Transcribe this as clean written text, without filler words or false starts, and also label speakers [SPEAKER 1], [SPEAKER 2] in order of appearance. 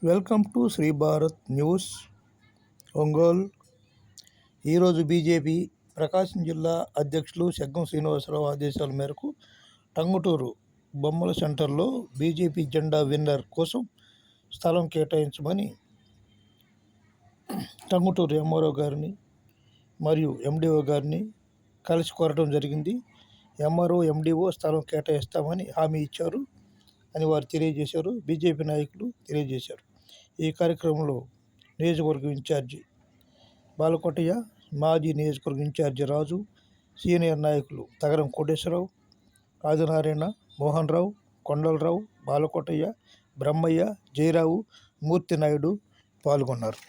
[SPEAKER 1] Welcome to Shri Bharat news Ongole. ఈరోజు BJP ప్రకాశం జిల్లా అధ్యక్షులు సెగ్గం శ్రీనివాసరావు ఆదేశాల మేరకు టంగుటూరు బొమ్మల సెంటర్లో బీజేపీ జెండా విన్నర్ కోసం స్థలం కేటాయించమని టంగుటూరు ఎంఆర్ఓ గారిని మరియు ఎండిఓ గారిని కలిసి కోరడం జరిగింది. ఎంఆర్ఓ ఎండిఓ స్థలం కేటాయిస్తామని హామీ ఇచ్చారు అని వారు తెలియజేశారు. బీజేపీ నాయకులు తెలియజేశారు. ఈ కార్యక్రమంలో నియోజకవర్గం ఇన్ఛార్జి బాలకోటయ్య, మాజీ నియోజకవర్గం ఇన్ఛార్జి రాజు, సీనియర్ నాయకులు తగరం కోటేశ్వరరావు, ఆదినారాయణ, మోహన్ రావు, కొండలరావు, బాలకోటయ్య, బ్రహ్మయ్య, జయరావు, మూర్తి నాయుడు పాల్గొన్నారు.